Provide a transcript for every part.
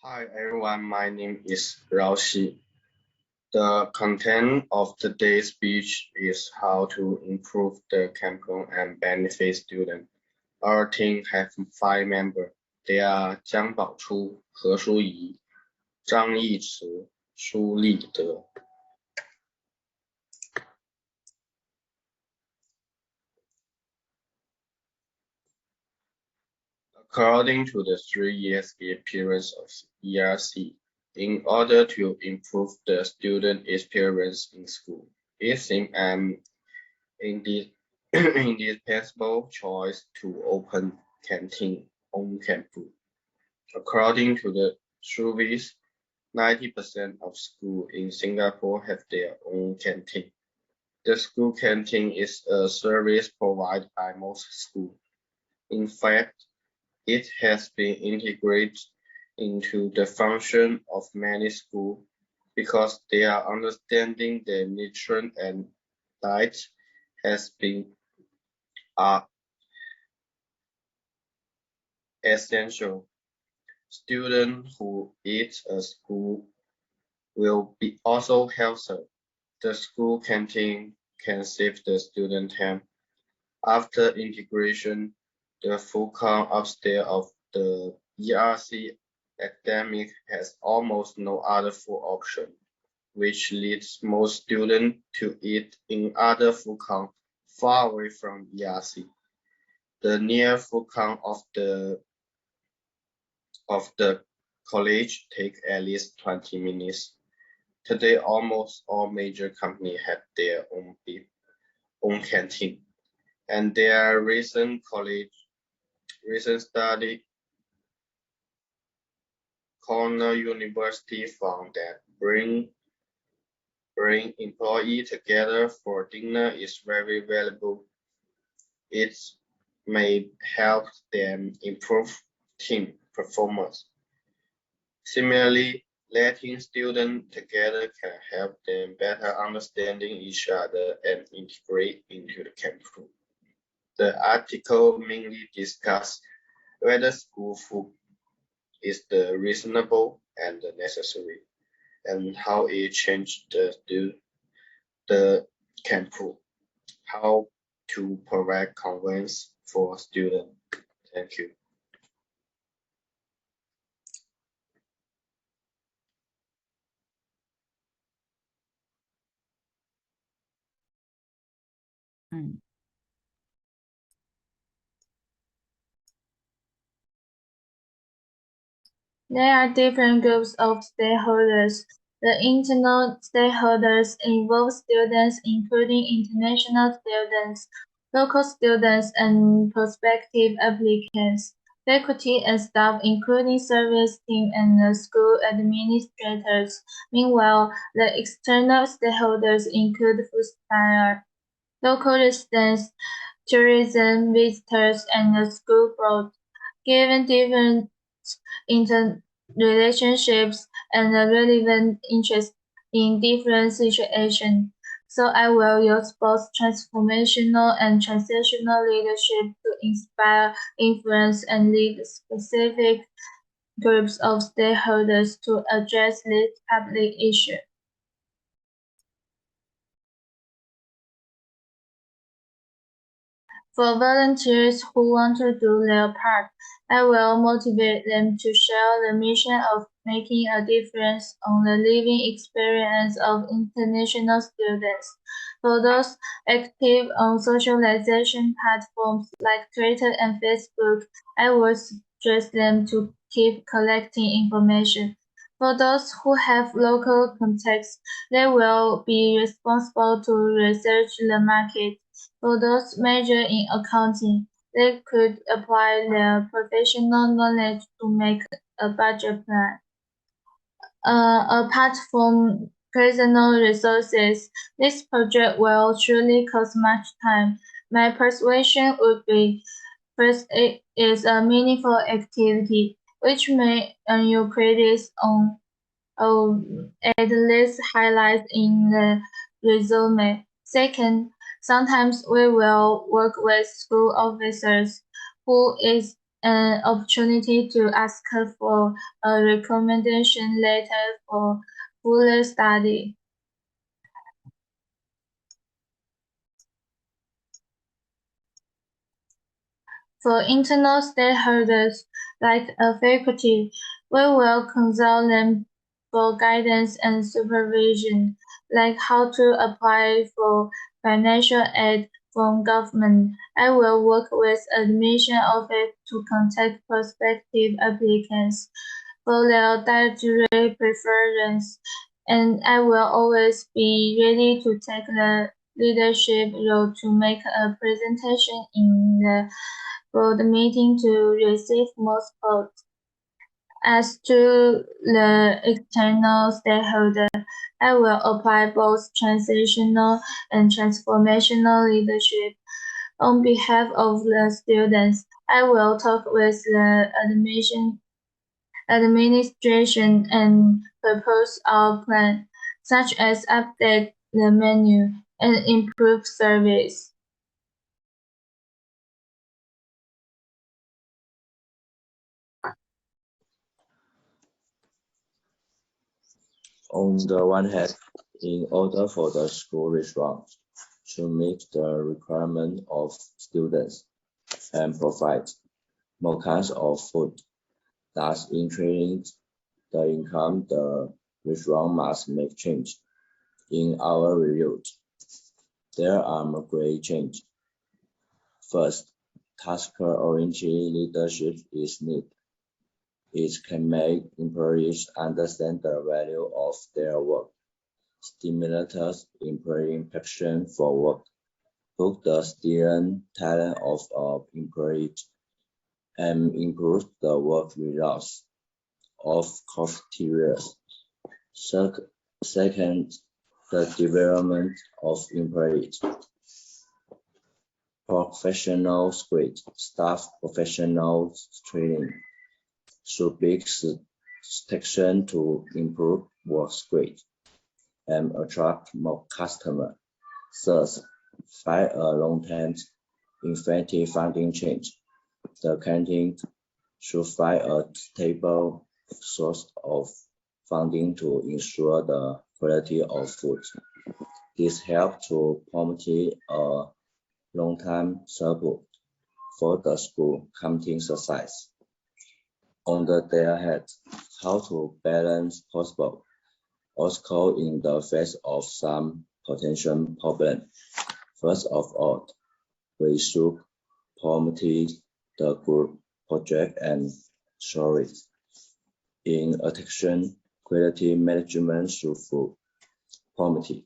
Hi everyone, my name is Raoxi. The content of today's speech is how to improve the campaign and benefit students. Our team has 5 members. They are Jiangbaochu, Heshuyi, Zhangyichi, Sulide. According to the 3 years experience of ERC, in order to improve the student experience in school, it seems indispensable choice to open canteen on campus. According to the surveys, 90% of schools in Singapore have their own canteen. The school canteen is a service provided by most schools. In fact, it has been integrated into the function of many schools because their understanding the nutrition and diet has been essential. Students who eat at school will be also healthier. The school canteen can save the student time. After integration, the food count upstairs of the ERC academic has almost no other food option, which leads most students to eat in other food count far away from ERC. The near food count of the college take at least 20 minutes. Today, almost all major companies have their own canteen, and their recent study, Cornell University found that bring employees together for dinner is very valuable. It may help them improve team performance. Similarly, letting students together can help them better understanding each other and integrate into the campus. The article mainly discusses whether school food is the reasonable and the necessary, and how it changed the campus, how to provide convenience for students. Thank you. There are different groups of stakeholders. The internal stakeholders involve students, including international students, local students, and prospective applicants, faculty and staff, including service team and the school administrators. Meanwhile, the external stakeholders include food suppliers, local residents, tourism visitors, and the school board. Given different interrelationships and relevant interests in different situations. So I will use both transformational and transitional leadership to inspire, influence, and lead specific groups of stakeholders to address this public issue. For volunteers who want to do their part, I will motivate them to share the mission of making a difference on the living experience of international students. For those active on socialization platforms like Twitter and Facebook, I would suggest them to keep collecting information. For those who have local contacts, they will be responsible to research the market. For those majoring in accounting, they could apply their professional knowledge to make a budget plan. Apart from personal resources, this project will surely cost much time. My persuasion would be, first, it is a meaningful activity, which may earn you credits on at least highlights in the resume. Second, sometimes we will work with school officers who is an opportunity to ask for a recommendation letter for fuller study. For internal stakeholders, like a faculty, we will consult them for guidance and supervision, like how to apply for financial aid from government. I will work with admission office to contact prospective applicants for their dietary preference, and I will always be ready to take the leadership role to make a presentation in the board meeting to receive most votes. As to the external stakeholder, I will apply both transitional and transformational leadership. On behalf of the students, I will talk with the administration and propose our plan, such as update the menu and improve service. On the one hand, in order for the school restaurant to meet the requirement of students and provide more kinds of food, thus increasing the income, the restaurant must make change. In our review, there are great change. First, task-oriented leadership is needed. It can make employees understand the value of their work, stimulate employee passion for work, book the student talent of employees, and improve the work results of cafeterias. Second, the development of employees. Professional grade, staff professional training should be section to improve work grade and attract more customers. Third, find a long-term effective funding change. The canteen should find a stable source of funding to ensure the quality of food. This helps to promote a long-term support for the school canteen success. On the other hand, how to balance possible obstacles in the face of some potential problems. First of all, we should promote the group project and stories. In addition, quality management should be promoted.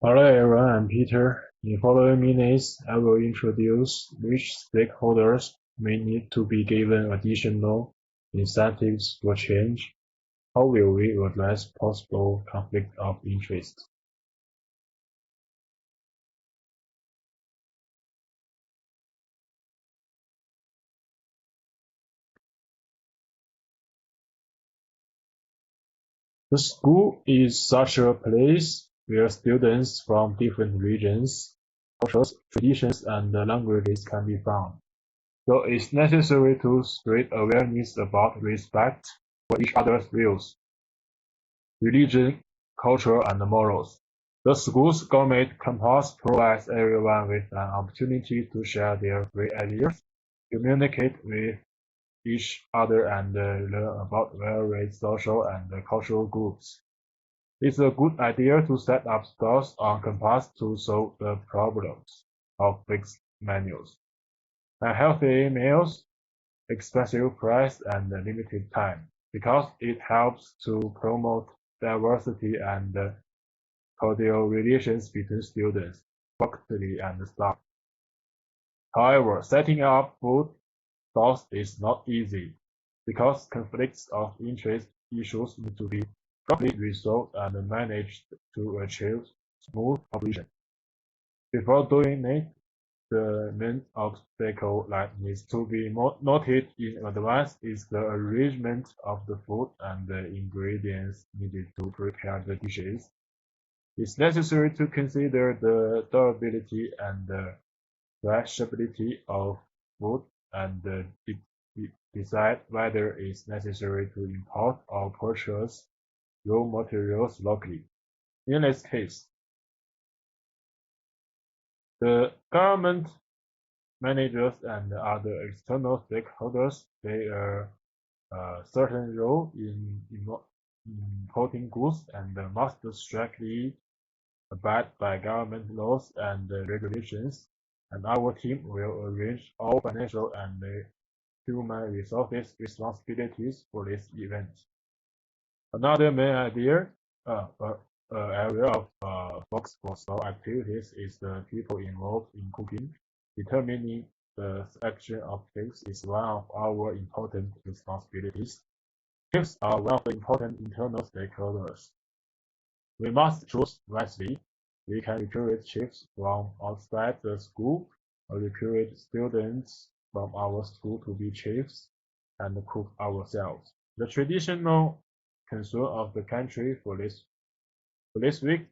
Hello everyone, I'm Peter. In following minutes, I will introduce which stakeholders may need to be given additional incentives for change. How will we address possible conflict of interest? The school is such a place where students from different regions, cultures, traditions, and languages can be found. So it's necessary to spread awareness about respect for each other's views, religion, culture, and morals. The school's government campus provides everyone with an opportunity to share their great ideas, communicate with each other, and learn about various social and cultural groups. It's a good idea to set up stores on campus to solve the problems of fixed menus, unhealthy meals, expensive price, and limited time, because it helps to promote diversity and cordial relations between students, faculty, and staff. However, setting up food stalls is not easy, because conflicts of interest issues need to be properly resolved and managed to achieve smooth operation. Before doing it, the main obstacle that needs to be noted in advance is the arrangement of the food and the ingredients needed to prepare the dishes. It's necessary to consider the durability and the perishability of food and decide whether it's necessary to import or purchase raw materials locally. In this case, the government managers and other external stakeholders play a certain role in importing goods and must strictly abide by government laws and regulations, and our team will arrange all financial and human resources responsibilities for this event. Another main area of focus for store activities is the people involved in cooking. Determining the selection of cakes is one of our important responsibilities. Cakes are one of the important internal stakeholders. We must choose wisely. We can recruit chefs from outside the school or recruit students from our school to be chefs and cook ourselves. The traditional concern of the country for this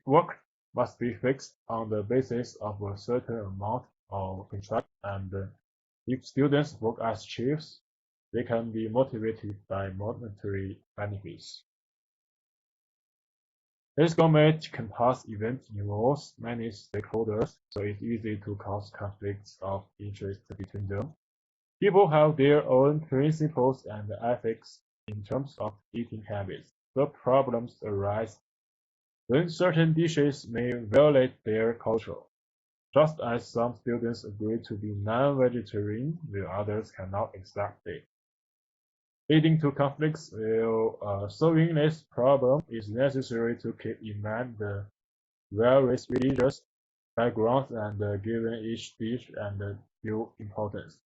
work must be fixed on the basis of a certain amount of contract, and if students work as chefs, they can be motivated by monetary benefits. This gourmet campus event involves many stakeholders, so it's easy to cause conflicts of interest between them. People have their own principles and ethics in terms of eating habits. The problems arise when certain dishes may violate their culture, just as some students agree to be non-vegetarian while others cannot accept it. Leading to conflicts, while solving this problem is necessary to keep in mind the various religious backgrounds and giving each dish and due importance.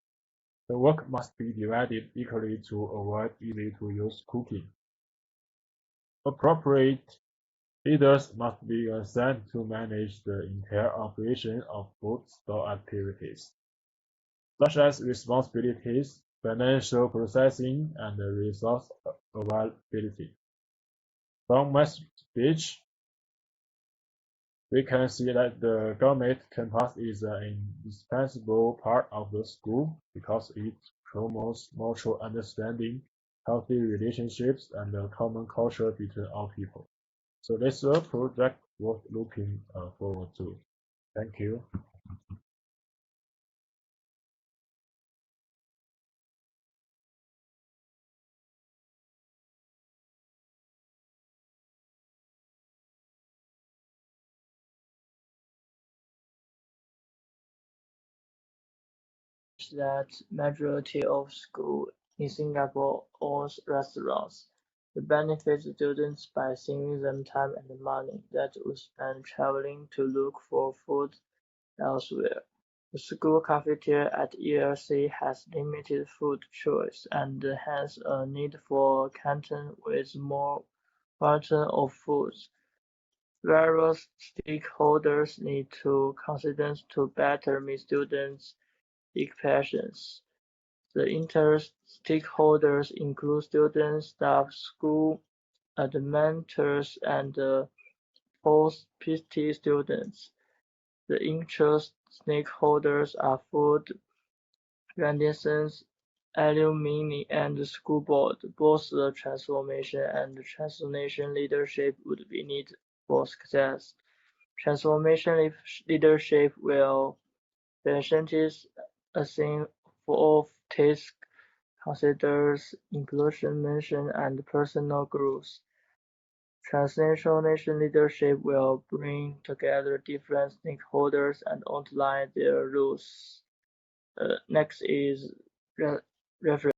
The work must be divided equally to avoid easy-to-use cooking. Appropriate leaders must be assigned to manage the entire operation of food store activities, such as responsibilities, financial processing, and resource availability. From my speech, we can see that the gourmet campus is an indispensable part of the school because it promotes mutual understanding, healthy relationships, and a common culture between all people. So this is a project worth looking forward to. Thank you. That majority of schools in Singapore own restaurants. The benefits students by saving them time and money that would spend traveling to look for food elsewhere. The school cafeteria at ELC has limited food choice and hence a need for canteen with more variety of foods. Various stakeholders need to consider to better meet students' expectations. The inter-stakeholders include students, staff, school administrators, and post-PT students. The interest stakeholders are food readiness, alumni, and the school board. Both the transformation and transformation leadership would be needed for success. Transformation leadership will facilitate a thing of task considers inclusion, mission, and personal growth. Transnational leadership will bring together different stakeholders and outline their roles. Next is reference.